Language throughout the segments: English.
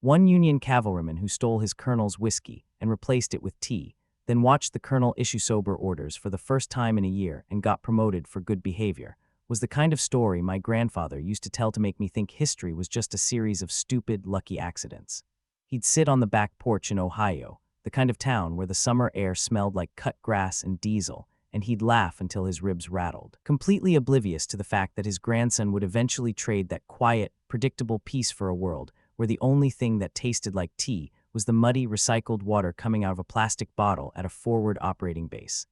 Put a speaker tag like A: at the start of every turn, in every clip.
A: One Union cavalryman who stole his colonel's whiskey and replaced it with tea, then watched the colonel issue sober orders for the first time in a year and got promoted for good behavior, was the kind of story my grandfather used to tell to make me think history was just a series of stupid, lucky accidents. He'd sit on the back porch in Ohio, the kind of town where the summer air smelled like cut grass and diesel, and he'd laugh until his ribs rattled, completely oblivious to the fact that his grandson would eventually trade that quiet, predictable peace for a world where the only thing that tasted like tea was the muddy, recycled water coming out of a plastic bottle at a forward operating base.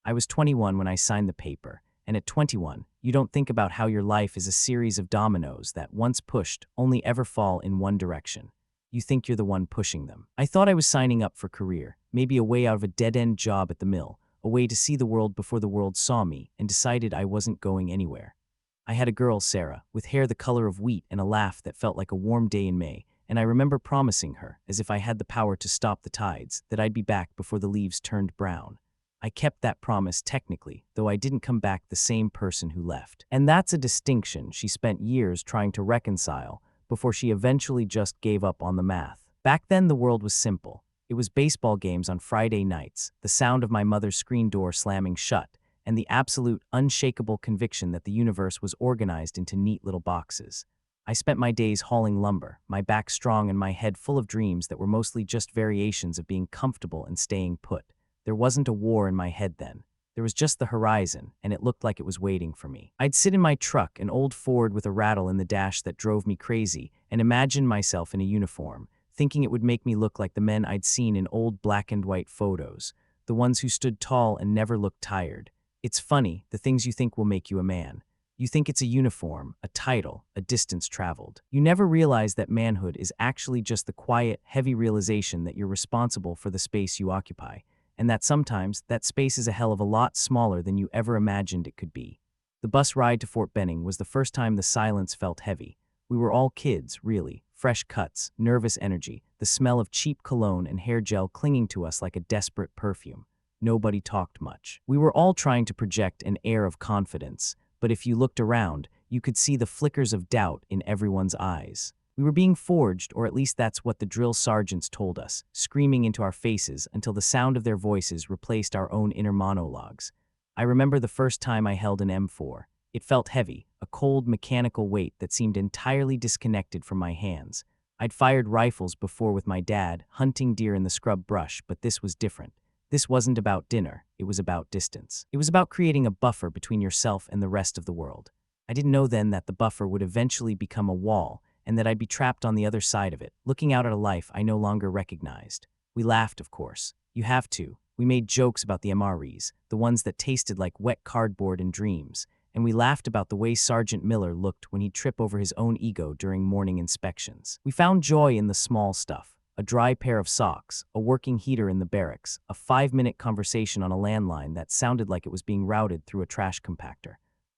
A: I was 21 when I signed the paper, and at 21, you don't think about how your life is a series of dominoes that, once pushed, only ever fall in one direction. You think you're the one pushing them. I thought I was signing up for career, maybe a way out of a dead-end job at the mill, a way to see the world before the world saw me, and decided I wasn't going anywhere. I had a girl, Sarah, with hair the color of wheat and a laugh that felt like a warm day in May, and I remember promising her, as if I had the power to stop the tides, that I'd be back before the leaves turned brown. I kept that promise technically, though I didn't come back the same person who left. And that's a distinction she spent years trying to reconcile before she eventually just gave up on the math. Back then, the world was simple. It was baseball games on Friday nights, the sound of my mother's screen door slamming shut, and the absolute, unshakable conviction that the universe was organized into neat little boxes. I spent my days hauling lumber, my back strong and my head full of dreams that were mostly just variations of being comfortable and staying put. There wasn't a war in my head then. There was just the horizon, and it looked like it was waiting for me. I'd sit in my truck, an old Ford with a rattle in the dash that drove me crazy, and imagine myself in a uniform, thinking it would make me look like the men I'd seen in old black and white photos, the ones who stood tall and never looked tired. It's funny, the things you think will make you a man. You think it's a uniform, a title, a distance traveled. You never realize that manhood is actually just the quiet, heavy realization that you're responsible for the space you occupy, and that sometimes that space is a hell of a lot smaller than you ever imagined it could be. The bus ride to Fort Benning was the first time the silence felt heavy. We were all kids, really. Fresh cuts, nervous energy, the smell of cheap cologne and hair gel clinging to us like a desperate perfume. Nobody talked much. We were all trying to project an air of confidence, but if you looked around, you could see the flickers of doubt in everyone's eyes. We were being forged, or at least that's what the drill sergeants told us, screaming into our faces until the sound of their voices replaced our own inner monologues. I remember the first time I held an M4. It felt heavy, a cold mechanical weight that seemed entirely disconnected from my hands. I'd fired rifles before with my dad, hunting deer in the scrub brush, but this was different. This wasn't about dinner, it was about distance. It was about creating a buffer between yourself and the rest of the world. I didn't know then that the buffer would eventually become a wall, and that I'd be trapped on the other side of it, looking out at a life I no longer recognized. We laughed, of course. You have to. We made jokes about the MREs, the ones that tasted like wet cardboard and dreams, and we laughed about the way Sergeant Miller looked when he'd trip over his own ego during morning inspections. We found joy in the small stuff. A dry pair of socks, a working heater in the barracks, a 5-minute conversation on a landline that sounded like it was being routed through a trash compactor.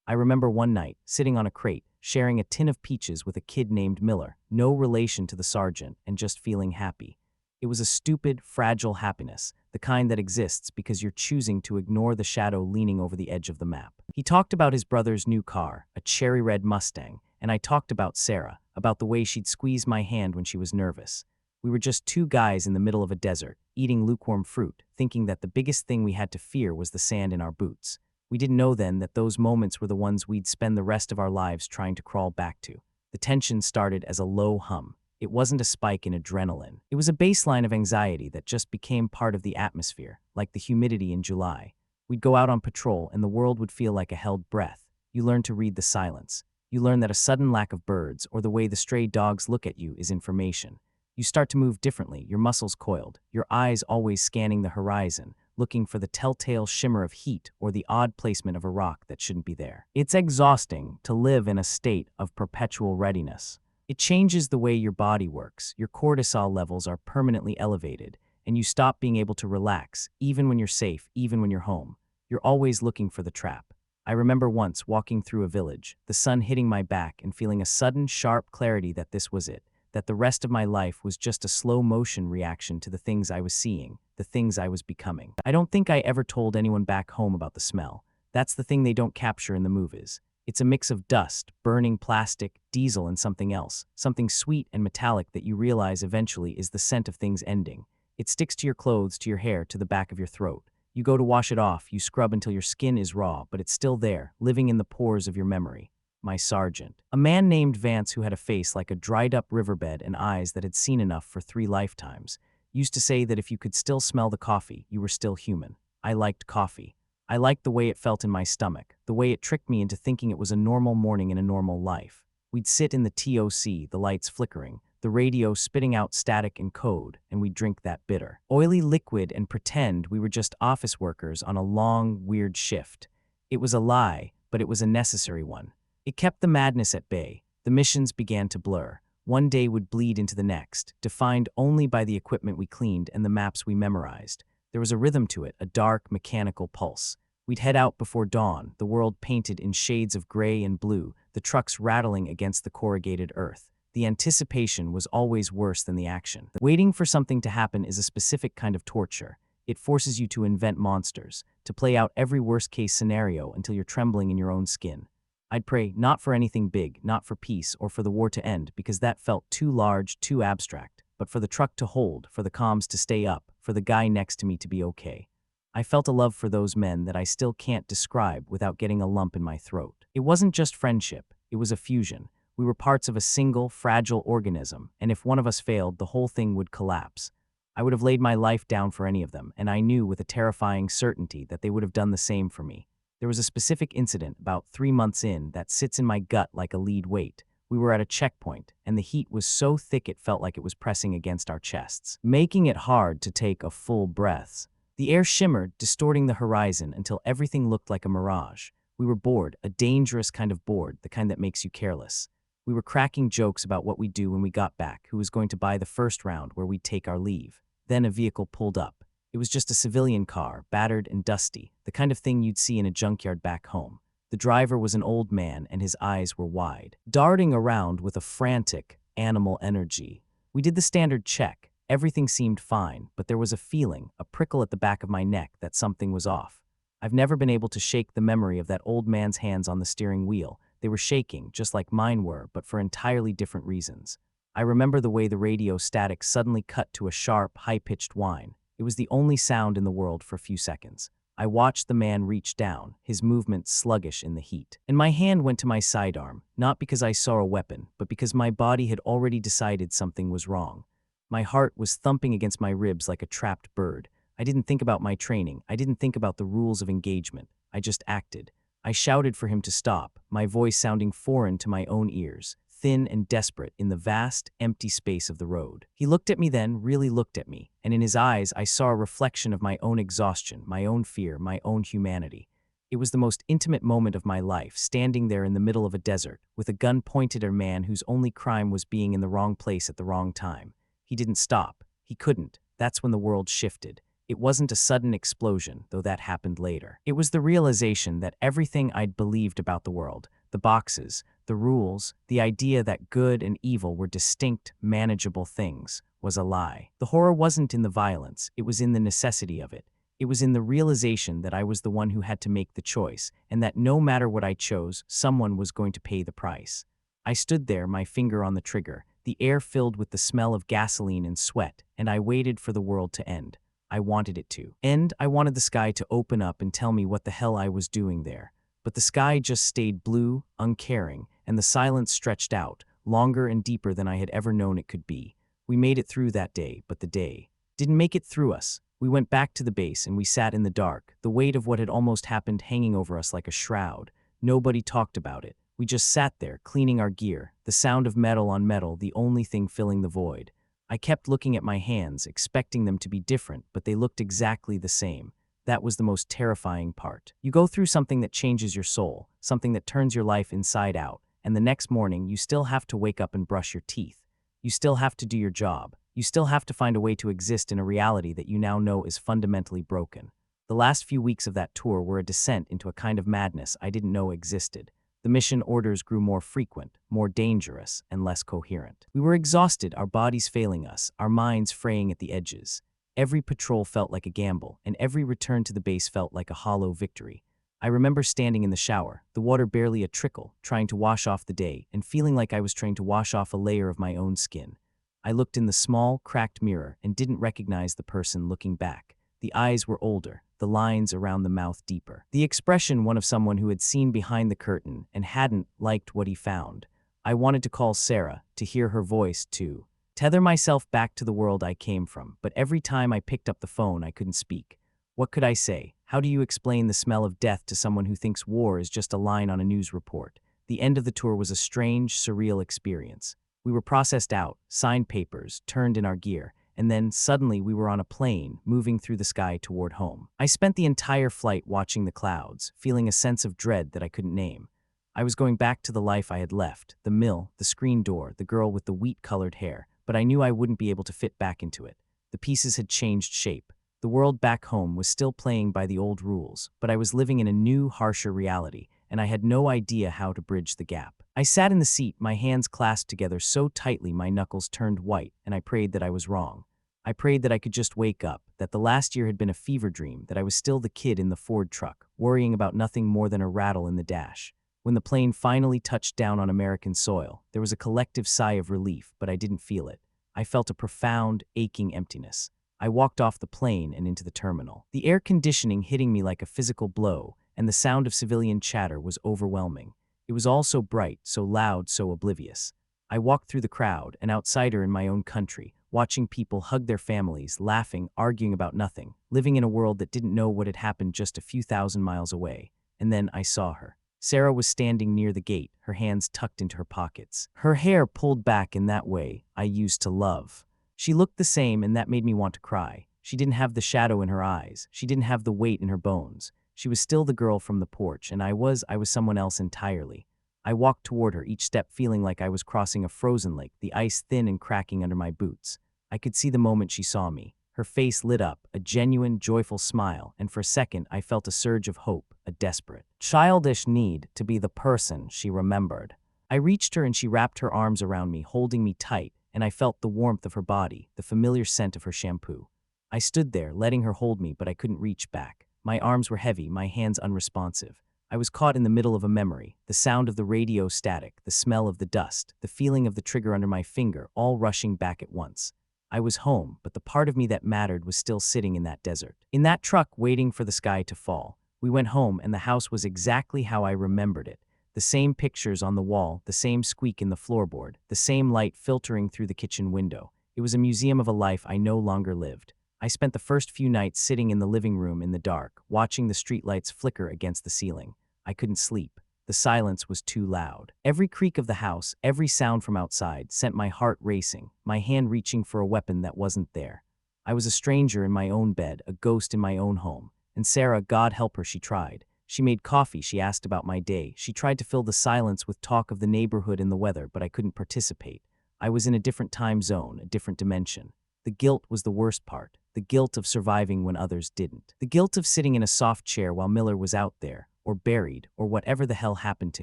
A: I remember one night, sitting on a crate, sharing a tin of peaches with a kid named Miller, no relation to the sergeant, and just feeling happy. It was a stupid, fragile happiness, the kind that exists because you're choosing to ignore the shadow leaning over the edge of the map. He talked about his brother's new car, a cherry red Mustang, and I talked about Sarah, about the way she'd squeeze my hand when she was nervous. We were just two guys in the middle of a desert, eating lukewarm fruit, thinking that the biggest thing we had to fear was the sand in our boots. We didn't know then that those moments were the ones we'd spend the rest of our lives trying to crawl back to. The tension started as a low hum. It wasn't a spike in adrenaline. It was a baseline of anxiety that just became part of the atmosphere, like the humidity in July. We'd go out on patrol and the world would feel like a held breath. You learn to read the silence. You learn that a sudden lack of birds or the way the stray dogs look at you is information. You start to move differently, your muscles coiled, your eyes always scanning the horizon, looking for the telltale shimmer of heat or the odd placement of a rock that shouldn't be there. It's exhausting to live in a state of perpetual readiness. It changes the way your body works, your cortisol levels are permanently elevated, and you stop being able to relax, even when you're safe, even when you're home. You're always looking for the trap. I remember once walking through a village, the sun hitting my back and feeling a sudden, sharp clarity that this was it. That the rest of my life was just a slow motion reaction to the things I was seeing, the things I was becoming. I don't think I ever told anyone back home about the smell. That's the thing they don't capture in the movies. It's a mix of dust, burning plastic, diesel, and something else, something sweet and metallic that you realize eventually is the scent of things ending. It sticks to your clothes, to your hair, to the back of your throat. You go to wash it off, you scrub until your skin is raw, but it's still there, living in the pores of your memory. My sergeant. A man named Vance who had a face like a dried-up riverbed and eyes that had seen enough for 3 lifetimes, used to say that if you could still smell the coffee, you were still human. I liked coffee. I liked the way it felt in my stomach, the way it tricked me into thinking it was a normal morning in a normal life. We'd sit in the TOC, the lights flickering, the radio spitting out static and code, and we'd drink that bitter, oily liquid and pretend we were just office workers on a long, weird shift. It was a lie, but it was a necessary one. It kept the madness at bay. The missions began to blur. One day would bleed into the next, defined only by the equipment we cleaned and the maps we memorized. There was a rhythm to it, a dark, mechanical pulse. We'd head out before dawn, the world painted in shades of gray and blue, the trucks rattling against the corrugated earth. The anticipation was always worse than the action. Waiting for something to happen is a specific kind of torture. It forces you to invent monsters, to play out every worst-case scenario until you're trembling in your own skin. I'd pray not for anything big, not for peace or for the war to end, because that felt too large, too abstract, but for the truck to hold, for the comms to stay up, for the guy next to me to be okay. I felt a love for those men that I still can't describe without getting a lump in my throat. It wasn't just friendship, it was a fusion. We were parts of a single, fragile organism, and if one of us failed, the whole thing would collapse. I would have laid my life down for any of them, and I knew with a terrifying certainty that they would have done the same for me. There was a specific incident about 3 months in that sits in my gut like a lead weight. We were at a checkpoint, and the heat was so thick it felt like it was pressing against our chests, making it hard to take a full breath. The air shimmered, distorting the horizon until everything looked like a mirage. We were bored, a dangerous kind of bored, the kind that makes you careless. We were cracking jokes about what we'd do when we got back, who was going to buy the first round where we'd take our leave. Then a vehicle pulled up. It was just a civilian car, battered and dusty, the kind of thing you'd see in a junkyard back home. The driver was an old man, and his eyes were wide, darting around with a frantic, animal energy. We did the standard check. Everything seemed fine, but there was a feeling, a prickle at the back of my neck that something was off. I've never been able to shake the memory of that old man's hands on the steering wheel. They were shaking, just like mine were, but for entirely different reasons. I remember the way the radio static suddenly cut to a sharp, high-pitched whine. It was the only sound in the world for a few seconds. I watched the man reach down, his movements sluggish in the heat. And my hand went to my sidearm, not because I saw a weapon, but because my body had already decided something was wrong. My heart was thumping against my ribs like a trapped bird. I didn't think about my training. I didn't think about the rules of engagement. I just acted. I shouted for him to stop, my voice sounding foreign to my own ears, thin and desperate in the vast, empty space of the road. He looked at me then, really looked at me, and in his eyes I saw a reflection of my own exhaustion, my own fear, my own humanity. It was the most intimate moment of my life, standing there in the middle of a desert, with a gun pointed at a man whose only crime was being in the wrong place at the wrong time. He didn't stop. He couldn't. That's when the world shifted. It wasn't a sudden explosion, though that happened later. It was the realization that everything I'd believed about the world, the boxes, the rules, the idea that good and evil were distinct, manageable things, was a lie. The horror wasn't in the violence, it was in the necessity of it. It was in the realization that I was the one who had to make the choice, and that no matter what I chose, someone was going to pay the price. I stood there, my finger on the trigger, the air filled with the smell of gasoline and sweat, and I waited for the world to end. I wanted it to end. I wanted the sky to open up and tell me what the hell I was doing there. But the sky just stayed blue, uncaring, and the silence stretched out, longer and deeper than I had ever known it could be. We made it through that day, but the day didn't make it through us. We went back to the base and we sat in the dark, the weight of what had almost happened hanging over us like a shroud. Nobody talked about it. We just sat there, cleaning our gear, the sound of metal on metal the only thing filling the void. I kept looking at my hands, expecting them to be different, but they looked exactly the same. That was the most terrifying part. You go through something that changes your soul, something that turns your life inside out, and the next morning you still have to wake up and brush your teeth. You still have to do your job. You still have to find a way to exist in a reality that you now know is fundamentally broken. The last few weeks of that tour were a descent into a kind of madness I didn't know existed. The mission orders grew more frequent, more dangerous, and less coherent. We were exhausted, our bodies failing us, our minds fraying at the edges. Every patrol felt like a gamble, and every return to the base felt like a hollow victory. I remember standing in the shower, the water barely a trickle, trying to wash off the day, and feeling like I was trying to wash off a layer of my own skin. I looked in the small, cracked mirror and didn't recognize the person looking back. The eyes were older, the lines around the mouth deeper. The expression one of someone who had seen behind the curtain and hadn't liked what he found. I wanted to call Sarah, to hear her voice, to tether myself back to the world I came from, but every time I picked up the phone I couldn't speak. What could I say? How do you explain the smell of death to someone who thinks war is just a line on a news report? The end of the tour was a strange, surreal experience. We were processed out, signed papers, turned in our gear, and then suddenly we were on a plane, moving through the sky toward home. I spent the entire flight watching the clouds, feeling a sense of dread that I couldn't name. I was going back to the life I had left, the mill, the screen door, the girl with the wheat-colored hair, but I knew I wouldn't be able to fit back into it. The pieces had changed shape. The world back home was still playing by the old rules, but I was living in a new, harsher reality, and I had no idea how to bridge the gap. I sat in the seat, my hands clasped together so tightly my knuckles turned white, and I prayed that I was wrong. I prayed that I could just wake up, that the last year had been a fever dream, that I was still the kid in the Ford truck, worrying about nothing more than a rattle in the dash. When the plane finally touched down on American soil, there was a collective sigh of relief, but I didn't feel it. I felt a profound, aching emptiness. I walked off the plane and into the terminal. The air conditioning hitting me like a physical blow, and the sound of civilian chatter was overwhelming. It was all so bright, so loud, so oblivious. I walked through the crowd, an outsider in my own country, watching people hug their families, laughing, arguing about nothing, living in a world that didn't know what had happened just a few thousand miles away. And then I saw her. Sarah was standing near the gate, her hands tucked into her pockets. Her hair pulled back in that way I used to love. She looked the same, and that made me want to cry. She didn't have the shadow in her eyes. She didn't have the weight in her bones. She was still the girl from the porch, and I was someone else entirely. I walked toward her, each step feeling like I was crossing a frozen lake, the ice thin and cracking under my boots. I could see the moment she saw me. Her face lit up, a genuine, joyful smile, and for a second I felt a surge of hope, a desperate, childish need to be the person she remembered. I reached her and she wrapped her arms around me, holding me tight, and I felt the warmth of her body, the familiar scent of her shampoo. I stood there, letting her hold me, but I couldn't reach back. My arms were heavy, my hands unresponsive. I was caught in the middle of a memory, the sound of the radio static, the smell of the dust, the feeling of the trigger under my finger, all rushing back at once. I was home, but the part of me that mattered was still sitting in that desert. In that truck, waiting for the sky to fall. We went home, and the house was exactly how I remembered it. The same pictures on the wall, the same squeak in the floorboard, the same light filtering through the kitchen window. It was a museum of a life I no longer lived. I spent the first few nights sitting in the living room in the dark, watching the streetlights flicker against the ceiling. I couldn't sleep. The silence was too loud. Every creak of the house, every sound from outside, sent my heart racing, my hand reaching for a weapon that wasn't there. I was a stranger in my own bed, a ghost in my own home. And Sarah, God help her, she tried. She made coffee, she asked about my day. She tried to fill the silence with talk of the neighborhood and the weather, but I couldn't participate. I was in a different time zone, a different dimension. The guilt was the worst part. The guilt of surviving when others didn't. The guilt of sitting in a soft chair while Miller was out there, or buried, or whatever the hell happened to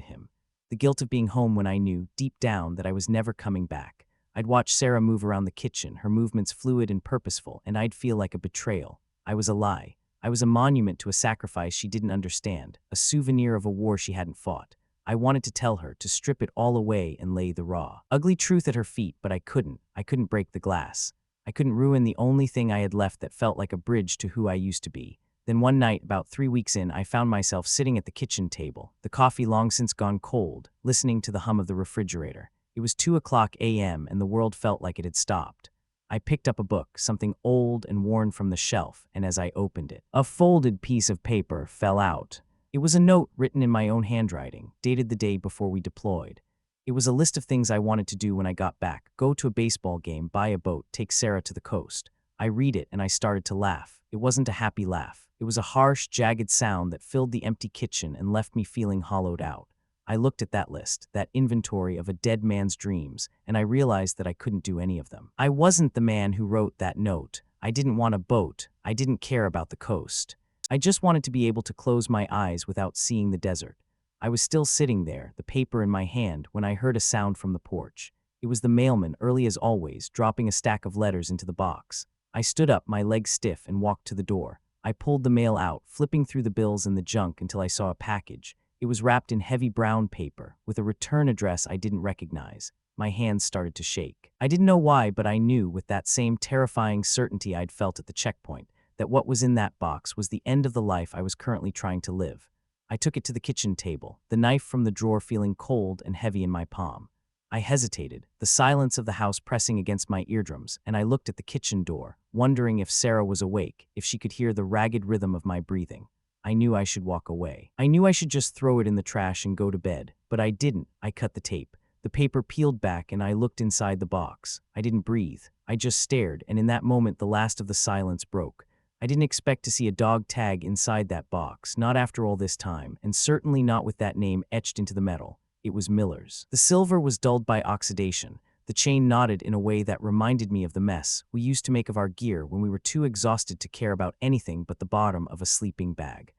A: him. The guilt of being home when I knew, deep down, that I was never coming back. I'd watch Sarah move around the kitchen, her movements fluid and purposeful, and I'd feel like a betrayal. I was a lie. I was a monument to a sacrifice she didn't understand, a souvenir of a war she hadn't fought. I wanted to tell her, to strip it all away and lay the raw, ugly truth at her feet, but I couldn't. I couldn't break the glass. I couldn't ruin the only thing I had left that felt like a bridge to who I used to be. Then one night, about 3 weeks in, I found myself sitting at the kitchen table, the coffee long since gone cold, listening to the hum of the refrigerator. It was 2 a.m. and the world felt like it had stopped. I picked up a book, something old and worn from the shelf, and as I opened it, a folded piece of paper fell out. It was a note written in my own handwriting, dated the day before we deployed. It was a list of things I wanted to do when I got back: go to a baseball game, buy a boat, take Sarah to the coast. I read it and I started to laugh. It wasn't a happy laugh. It was a harsh, jagged sound that filled the empty kitchen and left me feeling hollowed out. I looked at that list, that inventory of a dead man's dreams, and I realized that I couldn't do any of them. I wasn't the man who wrote that note. I didn't want a boat. I didn't care about the coast. I just wanted to be able to close my eyes without seeing the desert. I was still sitting there, the paper in my hand, when I heard a sound from the porch. It was the mailman, early as always, dropping a stack of letters into the box. I stood up, my legs stiff, and walked to the door. I pulled the mail out, flipping through the bills and the junk until I saw a package. It was wrapped in heavy brown paper, with a return address I didn't recognize. My hands started to shake. I didn't know why, but I knew with that same terrifying certainty I'd felt at the checkpoint, that what was in that box was the end of the life I was currently trying to live. I took it to the kitchen table, the knife from the drawer feeling cold and heavy in my palm. I hesitated, the silence of the house pressing against my eardrums, and I looked at the kitchen door, wondering if Sarah was awake, if she could hear the ragged rhythm of my breathing. I knew I should walk away. I knew I should just throw it in the trash and go to bed, but I didn't. I cut the tape. The paper peeled back and I looked inside the box. I didn't breathe. I just stared, and in that moment the last of the silence broke. I didn't expect to see a dog tag inside that box, not after all this time, and certainly not with that name etched into the metal. It was Miller's. The silver was dulled by oxidation. The chain knotted in a way that reminded me of the mess we used to make of our gear when we were too exhausted to care about anything but the bottom of a sleeping bag.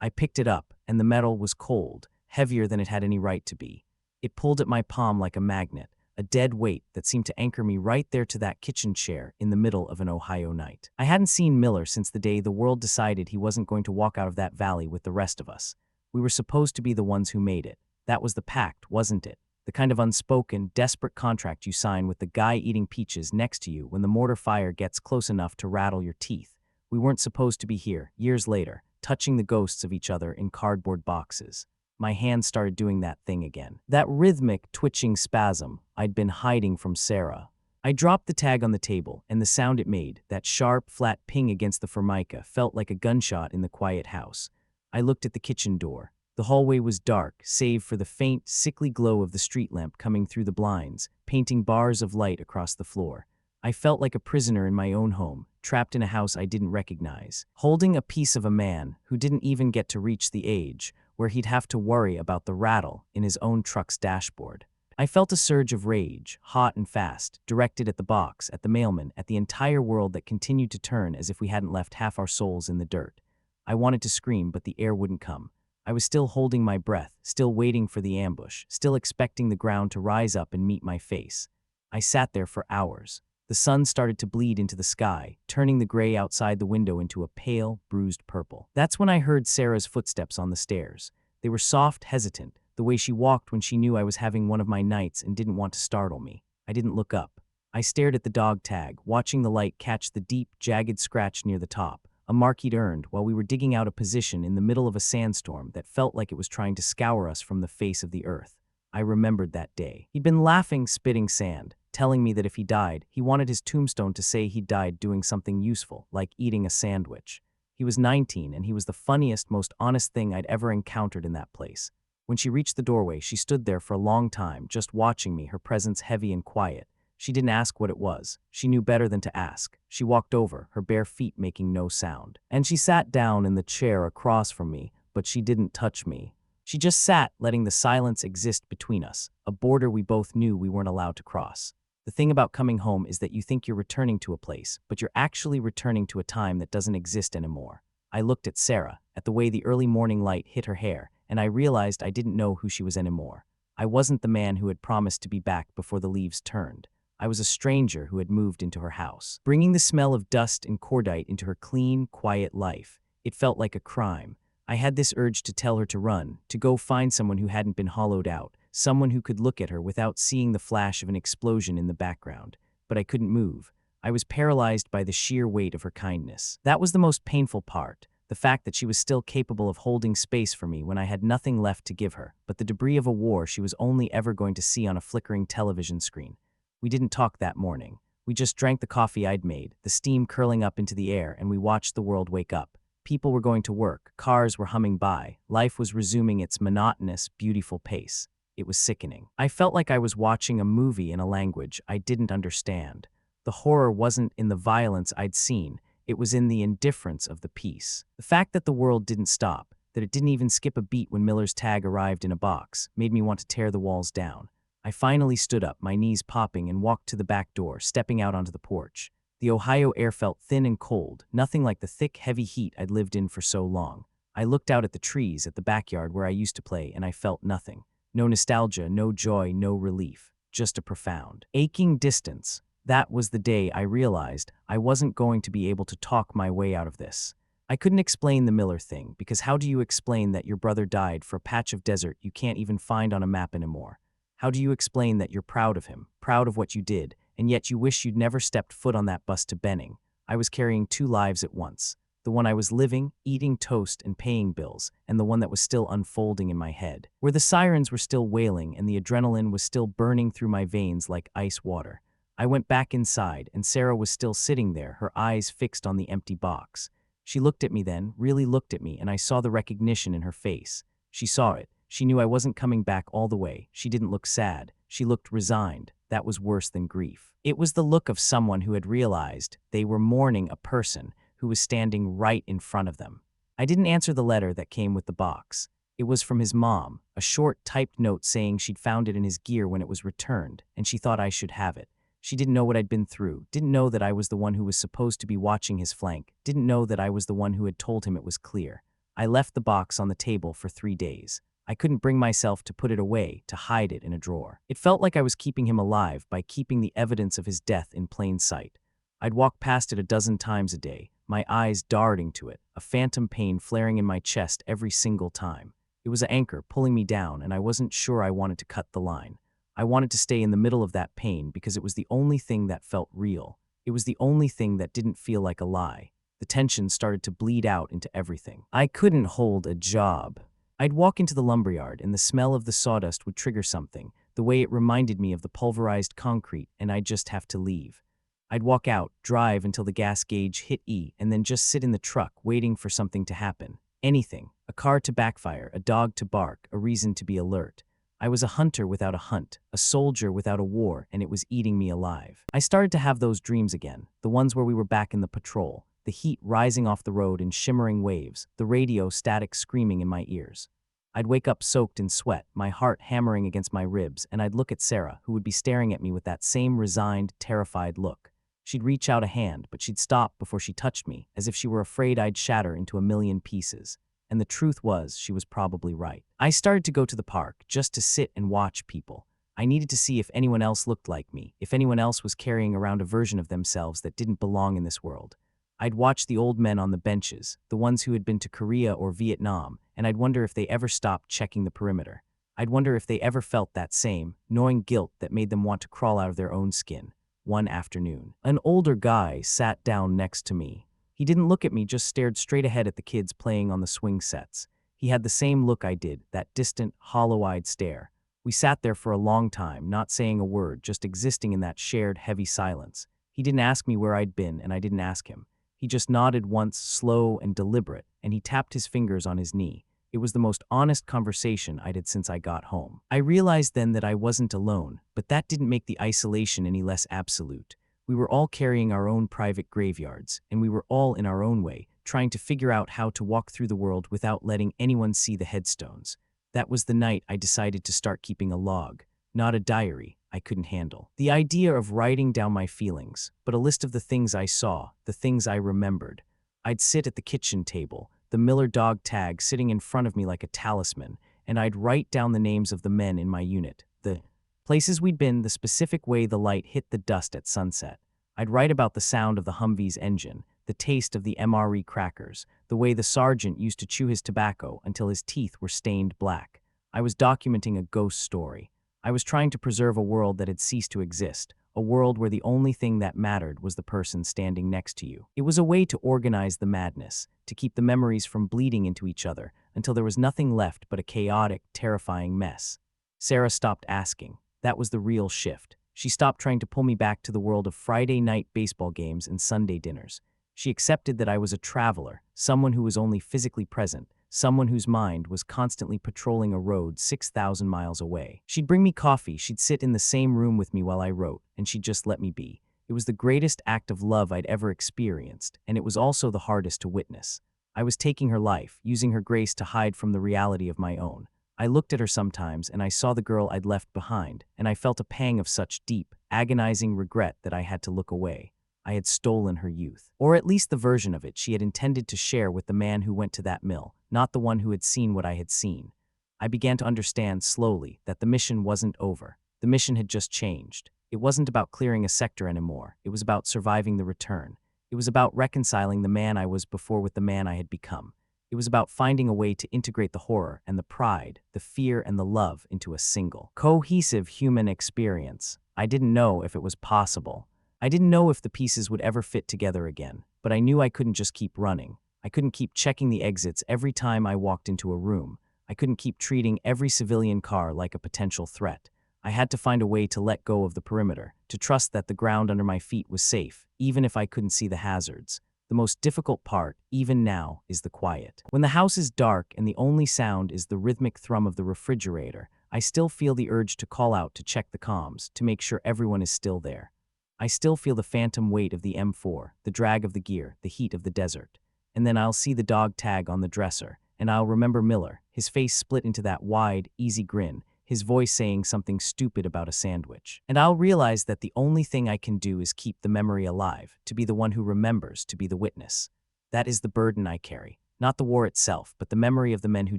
A: I picked it up, and the metal was cold, heavier than it had any right to be. It pulled at my palm like a magnet, a dead weight that seemed to anchor me right there to that kitchen chair in the middle of an Ohio night. I hadn't seen Miller since the day the world decided he wasn't going to walk out of that valley with the rest of us. We were supposed to be the ones who made it. That was the pact, wasn't it? The kind of unspoken, desperate contract you sign with the guy eating peaches next to you when the mortar fire gets close enough to rattle your teeth. We weren't supposed to be here, years later, touching the ghosts of each other in cardboard boxes. My hand started doing that thing again. That rhythmic, twitching spasm I'd been hiding from Sarah. I dropped the tag on the table, and the sound it made, that sharp, flat ping against the formica, felt like a gunshot in the quiet house. I looked at the kitchen door. The hallway was dark, save for the faint, sickly glow of the street lamp coming through the blinds, painting bars of light across the floor. I felt like a prisoner in my own home, trapped in a house I didn't recognize, holding a piece of a man who didn't even get to reach the age where he'd have to worry about the rattle in his own truck's dashboard. I felt a surge of rage, hot and fast, directed at the box, at the mailman, at the entire world that continued to turn as if we hadn't left half our souls in the dirt. I wanted to scream, but the air wouldn't come. I was still holding my breath, still waiting for the ambush, still expecting the ground to rise up and meet my face. I sat there for hours. The sun started to bleed into the sky, turning the gray outside the window into a pale, bruised purple. That's when I heard Sarah's footsteps on the stairs. They were soft, hesitant, the way she walked when she knew I was having one of my nights and didn't want to startle me. I didn't look up. I stared at the dog tag, watching the light catch the deep, jagged scratch near the top, a mark he'd earned while we were digging out a position in the middle of a sandstorm that felt like it was trying to scour us from the face of the earth. I remembered that day. He'd been laughing, spitting sand, telling me that if he died, he wanted his tombstone to say he died doing something useful, like eating a sandwich. He was 19, and he was the funniest, most honest thing I'd ever encountered in that place. When she reached the doorway, she stood there for a long time, just watching me, her presence heavy and quiet. She didn't ask what it was. She knew better than to ask. She walked over, her bare feet making no sound. And she sat down in the chair across from me, but she didn't touch me. She just sat, letting the silence exist between us, a border we both knew we weren't allowed to cross. The thing about coming home is that you think you're returning to a place, but you're actually returning to a time that doesn't exist anymore. I looked at Sarah, at the way the early morning light hit her hair, and I realized I didn't know who she was anymore. I wasn't the man who had promised to be back before the leaves turned. I was a stranger who had moved into her house, bringing the smell of dust and cordite into her clean, quiet life. It felt like a crime. I had this urge to tell her to run, to go find someone who hadn't been hollowed out, someone who could look at her without seeing the flash of an explosion in the background. But I couldn't move. I was paralyzed by the sheer weight of her kindness. That was the most painful part, the fact that she was still capable of holding space for me when I had nothing left to give her, but the debris of a war she was only ever going to see on a flickering television screen. We didn't talk that morning. We just drank the coffee I'd made, the steam curling up into the air, and we watched the world wake up. People were going to work, cars were humming by, life was resuming its monotonous, beautiful pace. It was sickening. I felt like I was watching a movie in a language I didn't understand. The horror wasn't in the violence I'd seen, it was in the indifference of the peace. The fact that the world didn't stop, that it didn't even skip a beat when Miller's tag arrived in a box, made me want to tear the walls down. I finally stood up, my knees popping, and walked to the back door, stepping out onto the porch. The Ohio air felt thin and cold, nothing like the thick, heavy heat I'd lived in for so long. I looked out at the trees at the backyard where I used to play, and I felt nothing. No nostalgia, no joy, no relief. Just a profound, aching distance. That was the day I realized I wasn't going to be able to talk my way out of this. I couldn't explain the Miller thing, because how do you explain that your brother died for a patch of desert you can't even find on a map anymore? How do you explain that you're proud of him, proud of what you did, and yet you wish you'd never stepped foot on that bus to Benning? I was carrying two lives at once. The one I was living, eating toast and paying bills, and the one that was still unfolding in my head, where the sirens were still wailing and the adrenaline was still burning through my veins like ice water. I went back inside, and Sarah was still sitting there, her eyes fixed on the empty box. She looked at me then, really looked at me, and I saw the recognition in her face. She saw it. She knew I wasn't coming back all the way. She didn't look sad. She looked resigned. That was worse than grief. It was the look of someone who had realized they were mourning a person who was standing right in front of them. I didn't answer the letter that came with the box. It was from his mom, a short typed note saying she'd found it in his gear when it was returned, and she thought I should have it. She didn't know what I'd been through, didn't know that I was the one who was supposed to be watching his flank, didn't know that I was the one who had told him it was clear. I left the box on the table for 3 days. I couldn't bring myself to put it away, to hide it in a drawer. It felt like I was keeping him alive by keeping the evidence of his death in plain sight. I'd walk past it a dozen times a day, my eyes darting to it, a phantom pain flaring in my chest every single time. It was an anchor pulling me down, and I wasn't sure I wanted to cut the line. I wanted to stay in the middle of that pain because it was the only thing that felt real. It was the only thing that didn't feel like a lie. The tension started to bleed out into everything. I couldn't hold a job. I'd walk into the lumberyard, and the smell of the sawdust would trigger something, the way it reminded me of the pulverized concrete, and I'd just have to leave. I'd walk out, drive until the gas gauge hit E, and then just sit in the truck waiting for something to happen. Anything. A car to backfire, a dog to bark, a reason to be alert. I was a hunter without a hunt, a soldier without a war, and it was eating me alive. I started to have those dreams again, the ones where we were back in the patrol, the heat rising off the road in shimmering waves, the radio static screaming in my ears. I'd wake up soaked in sweat, my heart hammering against my ribs, and I'd look at Sarah, who would be staring at me with that same resigned, terrified look. She'd reach out a hand, but she'd stop before she touched me, as if she were afraid I'd shatter into a million pieces. And the truth was, she was probably right. I started to go to the park, just to sit and watch people. I needed to see if anyone else looked like me, if anyone else was carrying around a version of themselves that didn't belong in this world. I'd watch the old men on the benches, the ones who had been to Korea or Vietnam, and I'd wonder if they ever stopped checking the perimeter. I'd wonder if they ever felt that same, gnawing guilt that made them want to crawl out of their own skin. One afternoon, an older guy sat down next to me. He didn't look at me, just stared straight ahead at the kids playing on the swing sets. He had the same look I did, that distant, hollow-eyed stare. We sat there for a long time, not saying a word, just existing in that shared, heavy silence. He didn't ask me where I'd been, and I didn't ask him. He just nodded once, slow and deliberate, and he tapped his fingers on his knee. It was the most honest conversation I'd had since I got home. I realized then that I wasn't alone, but that didn't make the isolation any less absolute. We were all carrying our own private graveyards, and we were all, in our own way, trying to figure out how to walk through the world without letting anyone see the headstones. That was the night I decided to start keeping a log, not a diary I couldn't handle. The idea of writing down my feelings, but a list of the things I saw, the things I remembered. I'd sit at the kitchen table, the Miller dog tag sitting in front of me like a talisman, and I'd write down the names of the men in my unit, the places we'd been, the specific way the light hit the dust at sunset. I'd write about the sound of the Humvee's engine, the taste of the MRE crackers, the way the sergeant used to chew his tobacco until his teeth were stained black. I was documenting a ghost story. I was trying to preserve a world that had ceased to exist, a world where the only thing that mattered was the person standing next to you. It was a way to organize the madness, to keep the memories from bleeding into each other until there was nothing left but a chaotic, terrifying mess. Sarah stopped asking. That was the real shift. She stopped trying to pull me back to the world of Friday night baseball games and Sunday dinners. She accepted that I was a traveler, someone who was only physically present, someone whose mind was constantly patrolling a road 6,000 miles away. She'd bring me coffee, she'd sit in the same room with me while I wrote, and she'd just let me be. It was the greatest act of love I'd ever experienced, and it was also the hardest to witness. I was taking her life, using her grace to hide from the reality of my own. I looked at her sometimes, and I saw the girl I'd left behind, and I felt a pang of such deep, agonizing regret that I had to look away. I had stolen her youth, or at least the version of it she had intended to share with the man who went to that mill, not the one who had seen what I had seen. I began to understand slowly that the mission wasn't over. The mission had just changed. It wasn't about clearing a sector anymore. It was about surviving the return. It was about reconciling the man I was before with the man I had become. It was about finding a way to integrate the horror and the pride, the fear and the love into a single, cohesive human experience. I didn't know if it was possible. I didn't know if the pieces would ever fit together again, but I knew I couldn't just keep running. I couldn't keep checking the exits every time I walked into a room. I couldn't keep treating every civilian car like a potential threat. I had to find a way to let go of the perimeter, to trust that the ground under my feet was safe, even if I couldn't see the hazards. The most difficult part, even now, is the quiet. When the house is dark and the only sound is the rhythmic thrum of the refrigerator, I still feel the urge to call out to check the comms, to make sure everyone is still there. I still feel the phantom weight of the M4, the drag of the gear, the heat of the desert. And then I'll see the dog tag on the dresser, and I'll remember Miller, his face split into that wide, easy grin, his voice saying something stupid about a sandwich. And I'll realize that the only thing I can do is keep the memory alive, to be the one who remembers, to be the witness. That is the burden I carry. Not the war itself, but the memory of the men who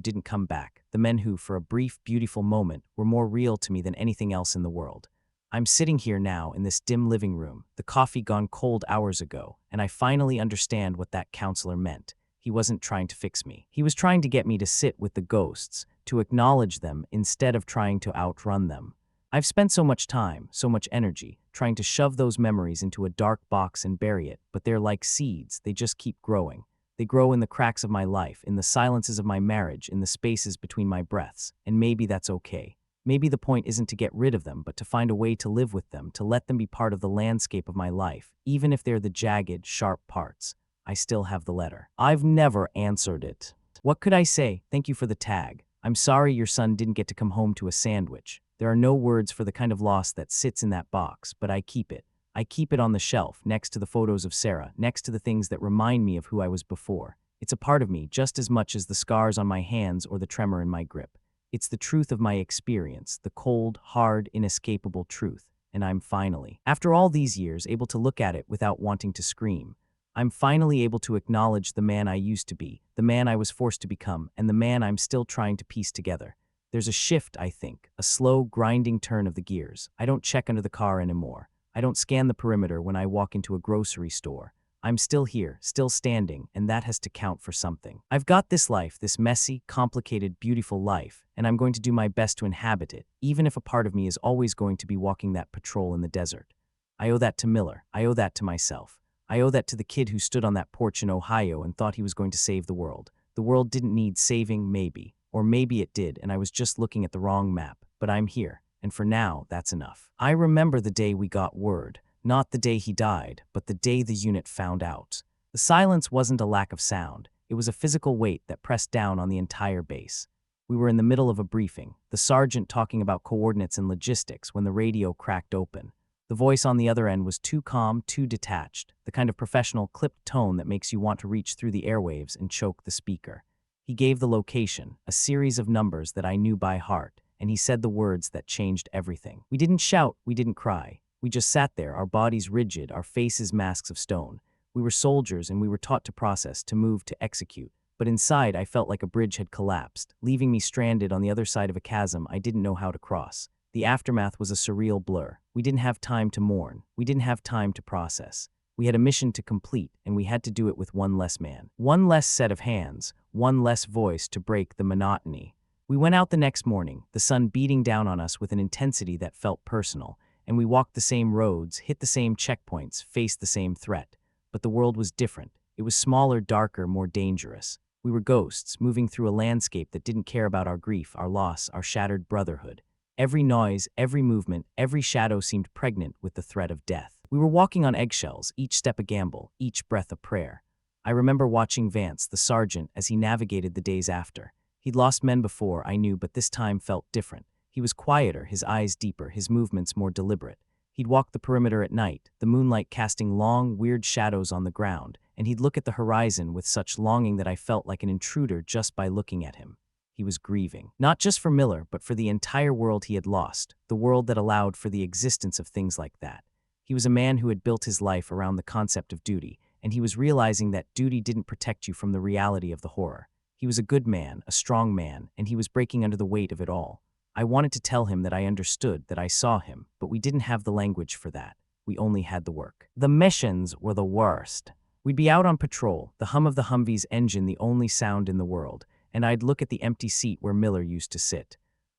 A: didn't come back, the men who, for a brief, beautiful moment, were more real to me than anything else in the world. I'm sitting here now in this dim living room, the coffee gone cold hours ago, and I finally understand what that counselor meant. He wasn't trying to fix me. He was trying to get me to sit with the ghosts, to acknowledge them instead of trying to outrun them. I've spent so much time, so much energy, trying to shove those memories into a dark box and bury it, but they're like seeds, they just keep growing. They grow in the cracks of my life, in the silences of my marriage, in the spaces between my breaths, and maybe that's okay. Maybe the point isn't to get rid of them, but to find a way to live with them, to let them be part of the landscape of my life, even if they're the jagged, sharp parts. I still have the letter. I've never answered it. What could I say? Thank you for the tag. I'm sorry your son didn't get to come home to a sandwich. There are no words for the kind of loss that sits in that box, but I keep it. I keep it on the shelf, next to the photos of Sarah, next to the things that remind me of who I was before. It's a part of me just as much as the scars on my hands or the tremor in my grip. It's the truth of my experience, the cold, hard, inescapable truth. And I'm finally, after all these years, able to look at it without wanting to scream. I'm finally able to acknowledge the man I used to be, the man I was forced to become, and the man I'm still trying to piece together. There's a shift, I think, a slow, grinding turn of the gears. I don't check under the car anymore. I don't scan the perimeter when I walk into a grocery store. I'm still here, still standing, and that has to count for something. I've got this life, this messy, complicated, beautiful life, and I'm going to do my best to inhabit it, even if a part of me is always going to be walking that patrol in the desert. I owe that to Miller. I owe that to myself. I owe that to the kid who stood on that porch in Ohio and thought he was going to save the world. The world didn't need saving, maybe. Or maybe it did, and I was just looking at the wrong map. But I'm here, and for now, that's enough. I remember the day we got word. Not the day he died, but the day the unit found out. The silence wasn't a lack of sound. It was a physical weight that pressed down on the entire base. We were in the middle of a briefing, the sergeant talking about coordinates and logistics when the radio cracked open. The voice on the other end was too calm, too detached, the kind of professional, clipped tone that makes you want to reach through the airwaves and choke the speaker. He gave the location, a series of numbers that I knew by heart, and he said the words that changed everything. We didn't shout, we didn't cry. We just sat there, our bodies rigid, our faces masks of stone. We were soldiers and we were taught to process, to move, to execute. But inside, I felt like a bridge had collapsed, leaving me stranded on the other side of a chasm I didn't know how to cross. The aftermath was a surreal blur. We didn't have time to mourn. We didn't have time to process. We had a mission to complete, and we had to do it with one less man. One less set of hands, one less voice to break the monotony. We went out the next morning, the sun beating down on us with an intensity that felt personal, and we walked the same roads, hit the same checkpoints, faced the same threat. But the world was different. It was smaller, darker, more dangerous. We were ghosts, moving through a landscape that didn't care about our grief, our loss, our shattered brotherhood. Every noise, every movement, every shadow seemed pregnant with the threat of death. We were walking on eggshells, each step a gamble, each breath a prayer. I remember watching Vance, the sergeant, as he navigated the days after. He'd lost men before, I knew, but this time felt different. He was quieter, his eyes deeper, his movements more deliberate. He'd walk the perimeter at night, the moonlight casting long, weird shadows on the ground, and he'd look at the horizon with such longing that I felt like an intruder just by looking at him. He was grieving, not just for Miller, but for the entire world he had lost, the world that allowed for the existence of things like that. He was a man who had built his life around the concept of duty, and he was realizing that duty didn't protect you from the reality of the horror. He was a good man, a strong man, and he was breaking under the weight of it all. I wanted to tell him that I understood, that I saw him, but we didn't have the language for that. We only had the work. The missions were the worst. We'd be out on patrol, the hum of the Humvee's engine the only sound in the world, and I'd look at the empty seat where Miller used to sit.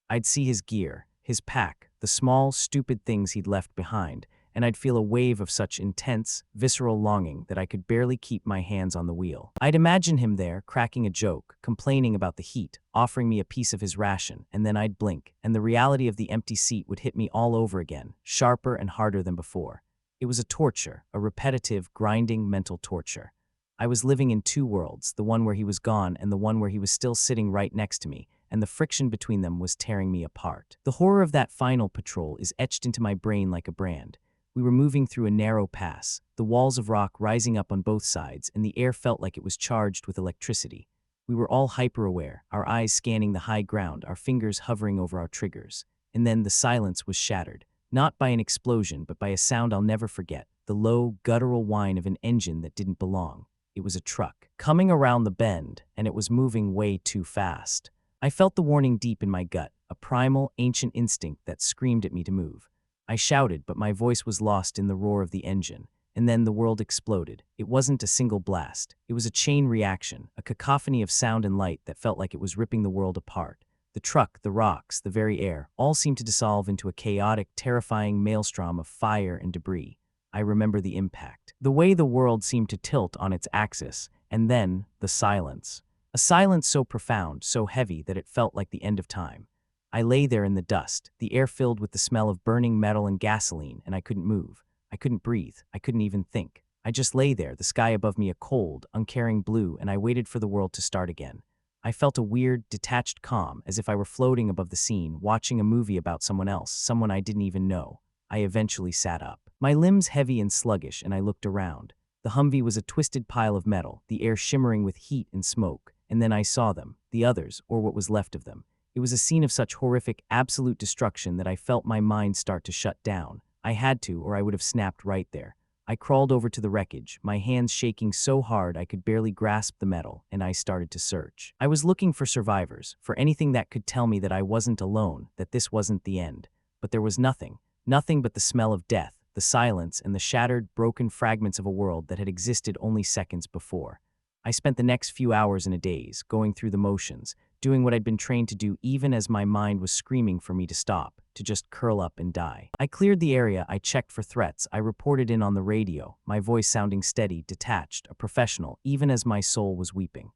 A: I'd see his gear, his pack, the small, stupid things he'd left behind, and I'd feel a wave of such intense, visceral longing that I could barely keep my hands on the wheel. I'd imagine him there, cracking a joke, complaining about the heat, offering me a piece of his ration, and then I'd blink, and the reality of the empty seat would hit me all over again, sharper and harder than before. It was a torture, a repetitive, grinding mental torture. I was living in two worlds, the one where he was gone and the one where he was still sitting right next to me, and the friction between them was tearing me apart. The horror of that final patrol is etched into my brain like a brand. We were moving through a narrow pass, the walls of rock rising up on both sides, and the air felt like it was charged with electricity. We were all hyper-aware, our eyes scanning the high ground, our fingers hovering over our triggers. And then the silence was shattered, not by an explosion, but by a sound I'll never forget, the low, guttural whine of an engine that didn't belong. It was a truck, coming around the bend, and it was moving way too fast. I felt the warning deep in my gut, a primal, ancient instinct that screamed at me to move. I shouted, but my voice was lost in the roar of the engine. And then the world exploded. It wasn't a single blast. It was a chain reaction, a cacophony of sound and light that felt like it was ripping the world apart. The truck, the rocks, the very air, all seemed to dissolve into a chaotic, terrifying maelstrom of fire and debris. I remember the impact. The way the world seemed to tilt on its axis, and then the silence. A silence so profound, so heavy that it felt like the end of time. I lay there in the dust, the air filled with the smell of burning metal and gasoline, and I couldn't move. I couldn't breathe. I couldn't even think. I just lay there, the sky above me a cold, uncaring blue, and I waited for the world to start again. I felt a weird, detached calm, as if I were floating above the scene, watching a movie about someone else, someone I didn't even know. I eventually sat up, my limbs heavy and sluggish, and I looked around. The Humvee was a twisted pile of metal, the air shimmering with heat and smoke, and then I saw them, the others, or what was left of them. It was a scene of such horrific, absolute destruction that I felt my mind start to shut down. I had to, or I would have snapped right there. I crawled over to the wreckage, my hands shaking so hard I could barely grasp the metal, and I started to search. I was looking for survivors, for anything that could tell me that I wasn't alone, that this wasn't the end. But there was nothing. Nothing but the smell of death, the silence, and the shattered, broken fragments of a world that had existed only seconds before. I spent the next few hours in a daze, going through the motions, doing what I'd been trained to do even as my mind was screaming for me to stop, to just curl up and die. I cleared the area, I checked for threats, I reported in on the radio, my voice sounding steady, detached, a professional, even as my soul was weeping.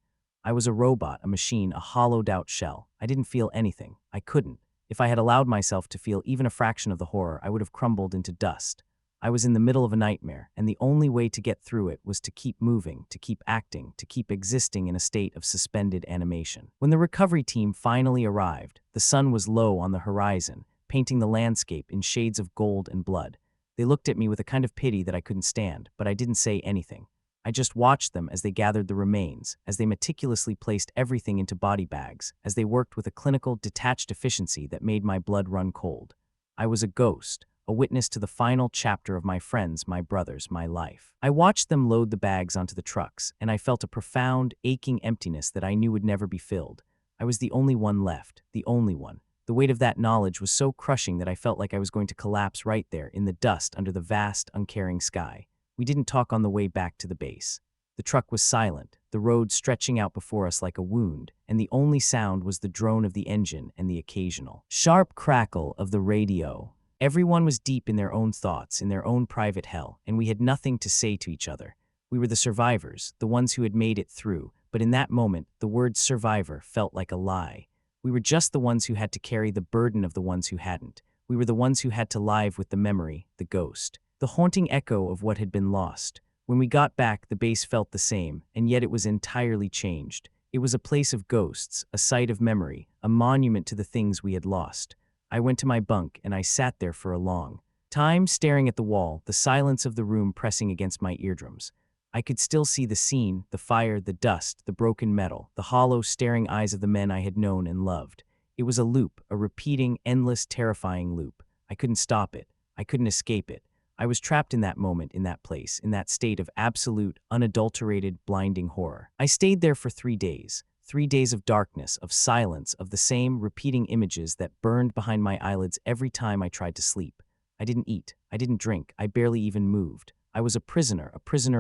A: I was a robot, a machine, a hollowed-out shell. I didn't feel anything. I couldn't. If I had allowed myself to feel even a fraction of the horror, I would have crumbled into dust. I was in the middle of a nightmare, and the only way to get through it was to keep moving, to keep acting, to keep existing in a state of suspended animation. When the recovery team finally arrived, the sun was low on the horizon, painting the landscape in shades of gold and blood. They looked at me with a kind of pity that I couldn't stand, but I didn't say anything. I just watched them as they gathered the remains, as they meticulously placed everything into body bags, as they worked with a clinical, detached efficiency that made my blood run cold. I was a ghost, a witness to the final chapter of my friends, my brothers, my life. I watched them load the bags onto the trucks, and I felt a profound, aching emptiness that I knew would never be filled. I was the only one left, the only one. The weight of that knowledge was so crushing that I felt like I was going to collapse right there in the dust under the vast, uncaring sky. We didn't talk on the way back to the base. The truck was silent, the road stretching out before us like a wound, and the only sound was the drone of the engine and the occasional sharp crackle of the radio. Everyone was deep in their own thoughts, in their own private hell, and we had nothing to say to each other. We were the survivors, the ones who had made it through, but in that moment, the word survivor felt like a lie. We were just the ones who had to carry the burden of the ones who hadn't. We were the ones who had to live with the memory, the ghost, the haunting echo of what had been lost. When we got back, the base felt the same, and yet it was entirely changed. It was a place of ghosts, a site of memory, a monument to the things we had lost. I went to my bunk, and I sat there for a long time, staring at the wall, the silence of the room pressing against my eardrums. I could still see the scene, the fire, the dust, the broken metal, the hollow, staring eyes of the men I had known and loved. It was a loop, a repeating, endless, terrifying loop. I couldn't stop it. I couldn't escape it. I was trapped in that moment, in that place, in that state of absolute, unadulterated, blinding horror. I stayed there for 3 days. 3 days of darkness, of silence, of the same repeating images that burned behind my eyelids every time I tried to sleep. I didn't eat. I didn't drink. I barely even moved. I was a prisoner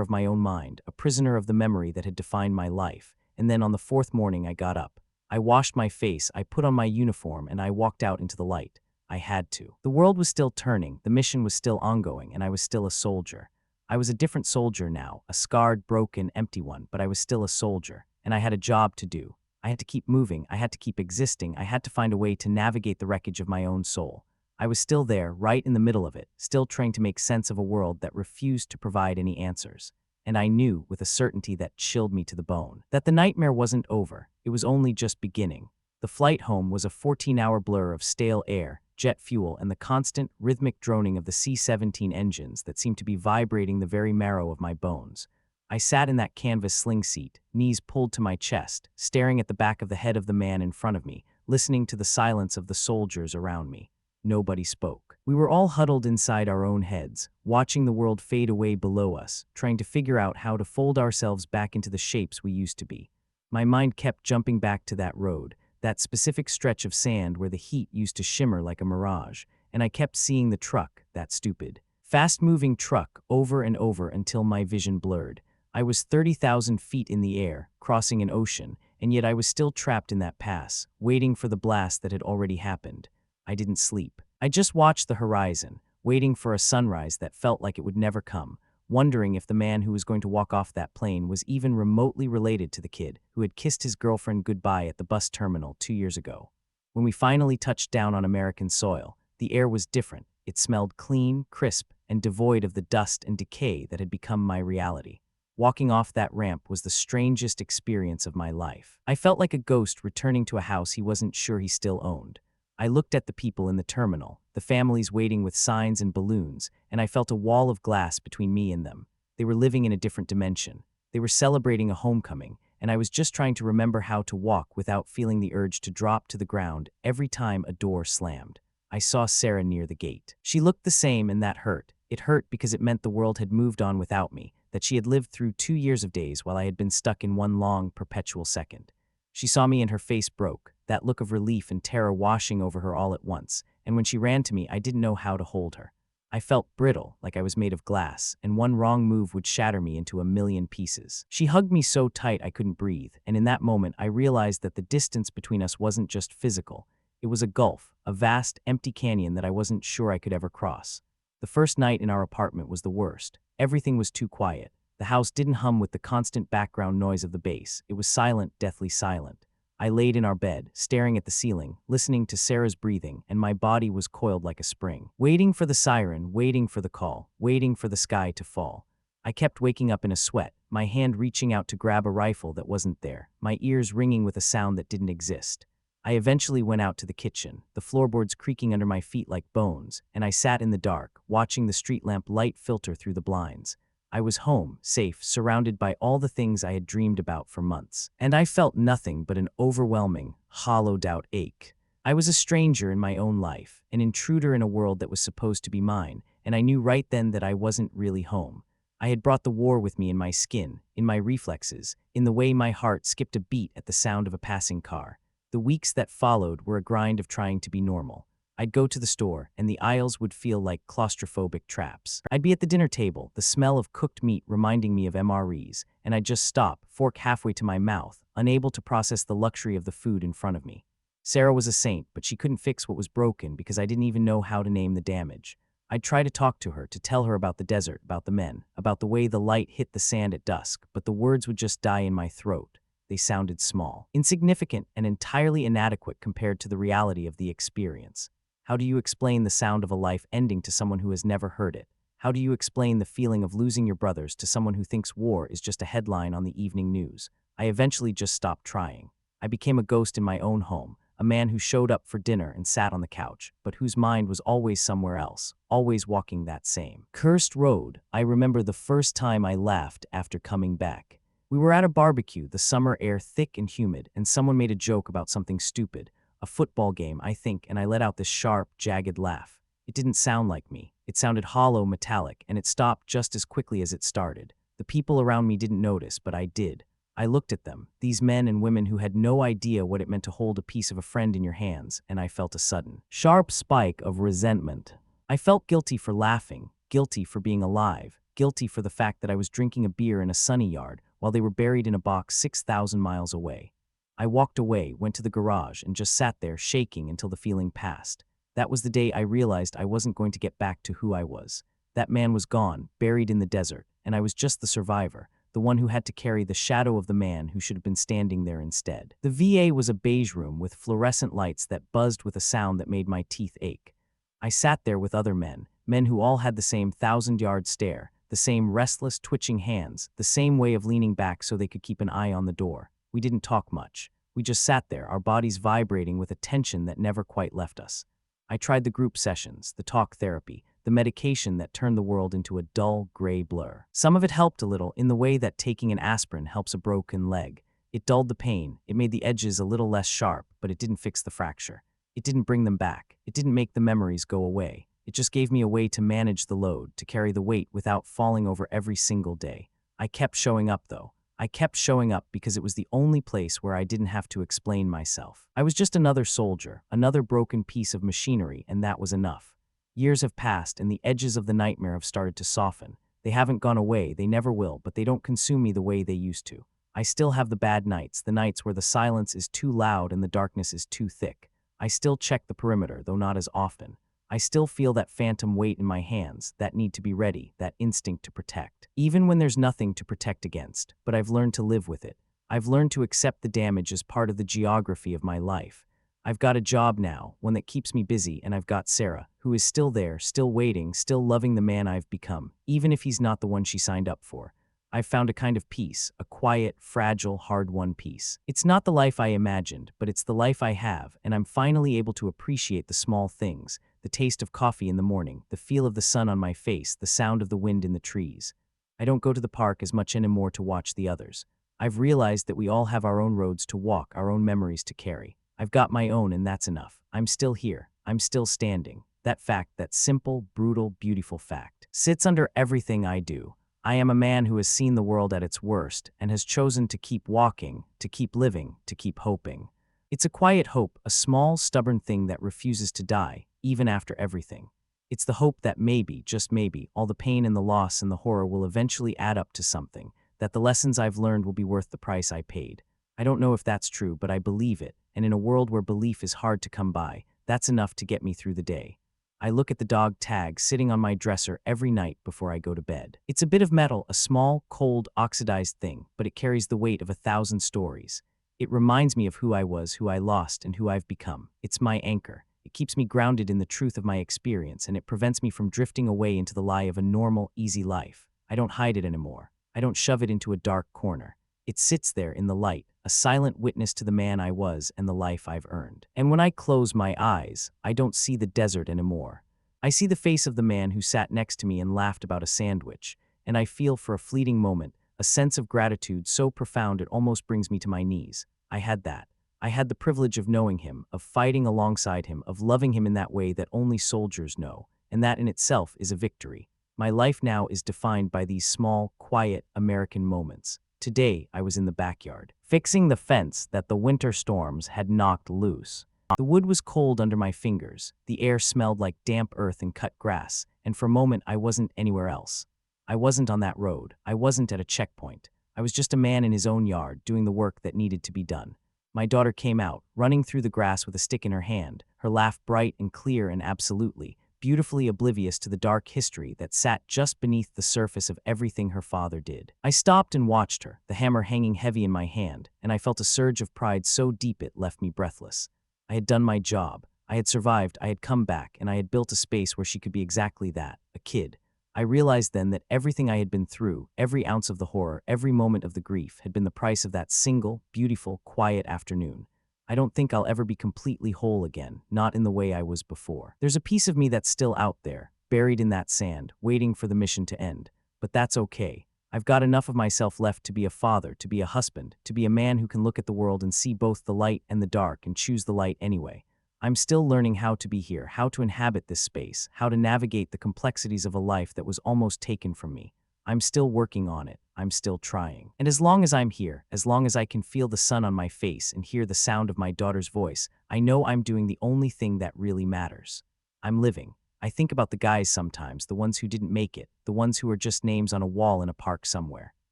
A: of my own mind, a prisoner of the memory that had defined my life. And then on the fourth morning, I got up. I washed my face, I put on my uniform, and I walked out into the light. I had to. The world was still turning, the mission was still ongoing, and I was still a soldier. I was a different soldier now, a scarred, broken, empty one, but I was still a soldier, and I had a job to do. I had to keep moving, I had to keep existing, I had to find a way to navigate the wreckage of my own soul. I was still there, right in the middle of it, still trying to make sense of a world that refused to provide any answers. And I knew, with a certainty that chilled me to the bone, that the nightmare wasn't over, it was only just beginning. The flight home was a 14-hour blur of stale air, jet fuel, and the constant, rhythmic droning of the C-17 engines that seemed to be vibrating the very marrow of my bones. I sat in that canvas sling seat, knees pulled to my chest, staring at the back of the head of the man in front of me, listening to the silence of the soldiers around me. Nobody spoke. We were all huddled inside our own heads, watching the world fade away below us, trying to figure out how to fold ourselves back into the shapes we used to be. My mind kept jumping back to that road, that specific stretch of sand where the heat used to shimmer like a mirage, and I kept seeing the truck, that stupid, fast-moving truck, over and over until my vision blurred. I was 30,000 feet in the air, crossing an ocean, and yet I was still trapped in that pass, waiting for the blast that had already happened. I didn't sleep. I just watched the horizon, waiting for a sunrise that felt like it would never come, wondering if the man who was going to walk off that plane was even remotely related to the kid who had kissed his girlfriend goodbye at the bus terminal 2 years ago. When we finally touched down on American soil, the air was different. It smelled clean, crisp, and devoid of the dust and decay that had become my reality. Walking off that ramp was the strangest experience of my life. I felt like a ghost returning to a house he wasn't sure he still owned. I looked at the people in the terminal, the families waiting with signs and balloons, and I felt a wall of glass between me and them. They were living in a different dimension. They were celebrating a homecoming, and I was just trying to remember how to walk without feeling the urge to drop to the ground every time a door slammed. I saw Sarah near the gate. She looked the same, and that hurt. It hurt because it meant the world had moved on without me, that she had lived through 2 years of days while I had been stuck in one long, perpetual second. She saw me and her face broke, that look of relief and terror washing over her all at once, and when she ran to me, I didn't know how to hold her. I felt brittle, like I was made of glass, and one wrong move would shatter me into a million pieces. She hugged me so tight I couldn't breathe, and in that moment I realized that the distance between us wasn't just physical. It was a gulf, a vast, empty canyon that I wasn't sure I could ever cross. The first night in our apartment was the worst. Everything was too quiet. The house didn't hum with the constant background noise of the bass. It was silent, deathly silent. I laid in our bed, staring at the ceiling, listening to Sarah's breathing, and my body was coiled like a spring. Waiting for the siren, waiting for the call, waiting for the sky to fall. I kept waking up in a sweat, my hand reaching out to grab a rifle that wasn't there, my ears ringing with a sound that didn't exist. I eventually went out to the kitchen, the floorboards creaking under my feet like bones, and I sat in the dark, watching the street lamp light filter through the blinds. I was home, safe, surrounded by all the things I had dreamed about for months. And I felt nothing but an overwhelming, hollowed-out ache. I was a stranger in my own life, an intruder in a world that was supposed to be mine, and I knew right then that I wasn't really home. I had brought the war with me in my skin, in my reflexes, in the way my heart skipped a beat at the sound of a passing car. The weeks that followed were a grind of trying to be normal. I'd go to the store, and the aisles would feel like claustrophobic traps. I'd be at the dinner table, the smell of cooked meat reminding me of MREs, and I'd just stop, fork halfway to my mouth, unable to process the luxury of the food in front of me. Sarah was a saint, but she couldn't fix what was broken because I didn't even know how to name the damage. I'd try to talk to her, to tell her about the desert, about the men, about the way the light hit the sand at dusk, but the words would just die in my throat. They sounded small, insignificant, and entirely inadequate compared to the reality of the experience. How do you explain the sound of a life ending to someone who has never heard it? How do you explain the feeling of losing your brothers to someone who thinks war is just a headline on the evening news? I eventually just stopped trying. I became a ghost in my own home, a man who showed up for dinner and sat on the couch, but whose mind was always somewhere else, always walking that same cursed road. I remember the first time I laughed after coming back. We were at a barbecue, the summer air thick and humid, and someone made a joke about something stupid. A football game, I think, and I let out this sharp, jagged laugh. It didn't sound like me. It sounded hollow, metallic, and it stopped just as quickly as it started. The people around me didn't notice, but I did. I looked at them, these men and women who had no idea what it meant to hold a piece of a friend in your hands, and I felt a sudden, sharp spike of resentment. I felt guilty for laughing, guilty for being alive, guilty for the fact that I was drinking a beer in a sunny yard while they were buried in a box 6,000 miles away. I walked away, went to the garage, and just sat there shaking until the feeling passed. That was the day I realized I wasn't going to get back to who I was. That man was gone, buried in the desert, and I was just the survivor, the one who had to carry the shadow of the man who should have been standing there instead. The VA was a beige room with fluorescent lights that buzzed with a sound that made my teeth ache. I sat there with other men who all had the same 1,000-yard stare, the same restless, twitching hands, the same way of leaning back so they could keep an eye on the door. We didn't talk much. We just sat there, our bodies vibrating with a tension that never quite left us. I tried the group sessions, the talk therapy, the medication that turned the world into a dull, gray blur. Some of it helped a little in the way that taking an aspirin helps a broken leg. It dulled the pain, it made the edges a little less sharp, but it didn't fix the fracture. It didn't bring them back. It didn't make the memories go away. It just gave me a way to manage the load, to carry the weight without falling over every single day. I kept showing up, though. I kept showing up because it was the only place where I didn't have to explain myself. I was just another soldier, another broken piece of machinery, and that was enough. Years have passed, and the edges of the nightmare have started to soften. They haven't gone away, they never will, but they don't consume me the way they used to. I still have the bad nights, the nights where the silence is too loud and the darkness is too thick. I still check the perimeter, though not as often. I still feel that phantom weight in my hands, that need to be ready, that instinct to protect. Even when there's nothing to protect against, but I've learned to live with it. I've learned to accept the damage as part of the geography of my life. I've got a job now, one that keeps me busy, and I've got Sarah, who is still there, still waiting, still loving the man I've become, even if he's not the one she signed up for. I've found a kind of peace, a quiet, fragile, hard-won peace. It's not the life I imagined, but it's the life I have, and I'm finally able to appreciate the small things, the taste of coffee in the morning, the feel of the sun on my face, the sound of the wind in the trees. I don't go to the park as much anymore to watch the others. I've realized that we all have our own roads to walk, our own memories to carry. I've got my own, and that's enough. I'm still here. I'm still standing. That fact, that simple, brutal, beautiful fact, sits under everything I do. I am a man who has seen the world at its worst and has chosen to keep walking, to keep living, to keep hoping. It's a quiet hope, a small, stubborn thing that refuses to die, even after everything. It's the hope that maybe, just maybe, all the pain and the loss and the horror will eventually add up to something, that the lessons I've learned will be worth the price I paid. I don't know if that's true, but I believe it, and in a world where belief is hard to come by, that's enough to get me through the day. I look at the dog Tag sitting on my dresser every night before I go to bed. It's a bit of metal, a small, cold, oxidized thing, but it carries the weight of 1,000 stories. It reminds me of who I was, who I lost, and who I've become. It's my anchor. It keeps me grounded in the truth of my experience, and it prevents me from drifting away into the lie of a normal, easy life. I don't hide it anymore. I don't shove it into a dark corner. It sits there in the light, a silent witness to the man I was and the life I've earned. And when I close my eyes, I don't see the desert anymore. I see the face of the man who sat next to me and laughed about a sandwich, and I feel for a fleeting moment a sense of gratitude so profound it almost brings me to my knees. I had that. I had the privilege of knowing him, of fighting alongside him, of loving him in that way that only soldiers know, and that in itself is a victory. My life now is defined by these small, quiet American moments. Today, I was in the backyard, fixing the fence that the winter storms had knocked loose. The wood was cold under my fingers, the air smelled like damp earth and cut grass, and for a moment I wasn't anywhere else. I wasn't on that road, I wasn't at a checkpoint. I was just a man in his own yard, doing the work that needed to be done. My daughter came out, running through the grass with a stick in her hand, her laugh bright and clear and absolutely, beautifully oblivious to the dark history that sat just beneath the surface of everything her father did. I stopped and watched her, the hammer hanging heavy in my hand, and I felt a surge of pride so deep it left me breathless. I had done my job. I had survived, I had come back, and I had built a space where she could be exactly that, a kid. I realized then that everything I had been through, every ounce of the horror, every moment of the grief, had been the price of that single, beautiful, quiet afternoon. I don't think I'll ever be completely whole again, not in the way I was before. There's a piece of me that's still out there, buried in that sand, waiting for the mission to end. But that's okay. I've got enough of myself left to be a father, to be a husband, to be a man who can look at the world and see both the light and the dark and choose the light anyway. I'm still learning how to be here, how to inhabit this space, how to navigate the complexities of a life that was almost taken from me. I'm still working on it. I'm still trying. And as long as I'm here, as long as I can feel the sun on my face and hear the sound of my daughter's voice, I know I'm doing the only thing that really matters. I'm living. I think about the guys sometimes, the ones who didn't make it, the ones who are just names on a wall in a park somewhere.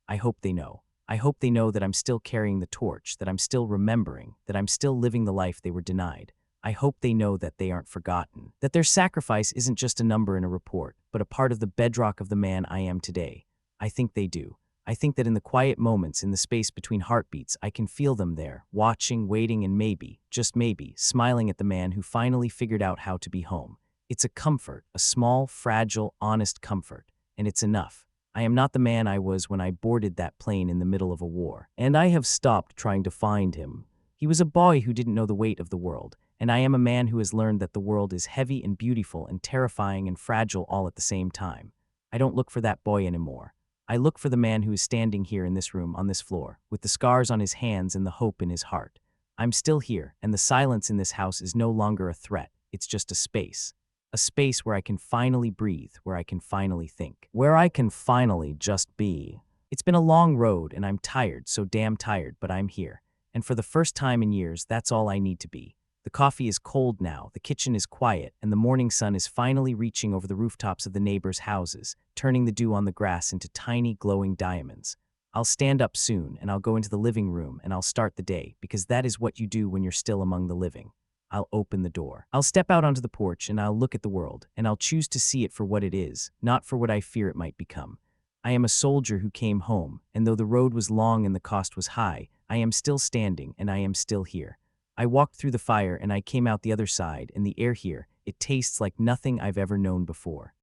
A: I hope they know. I hope they know that I'm still carrying the torch, that I'm still remembering, that I'm still living the life they were denied. I hope they know that they aren't forgotten, that their sacrifice isn't just a number in a report, but a part of the bedrock of the man I am today. I think they do. I think that in the quiet moments, in the space between heartbeats, I can feel them there, watching, waiting, and maybe, just maybe, smiling at the man who finally figured out how to be home. It's a comfort, a small, fragile, honest comfort, and it's enough. I am not the man I was when I boarded that plane in the middle of a war, and I have stopped trying to find him. He was a boy who didn't know the weight of the world, and I am a man who has learned that the world is heavy and beautiful and terrifying and fragile all at the same time. I don't look for that boy anymore. I look for the man who is standing here in this room, on this floor, with the scars on his hands and the hope in his heart. I'm still here, and the silence in this house is no longer a threat. It's just a space. A space where I can finally breathe, where I can finally think, where I can finally just be. It's been a long road, and I'm tired, so damn tired, but I'm here. And for the first time in years, that's all I need to be. The coffee is cold now, the kitchen is quiet, and the morning sun is finally reaching over the rooftops of the neighbors' houses, turning the dew on the grass into tiny, glowing diamonds. I'll stand up soon, and I'll go into the living room, and I'll start the day, because that is what you do when you're still among the living. I'll open the door. I'll step out onto the porch, and I'll look at the world, and I'll choose to see it for what it is, not for what I fear it might become. I am a soldier who came home, and though the road was long and the cost was high, I am still standing, and I am still here. I walked through the fire, and I came out the other side, and the air here, it tastes like nothing I've ever known before.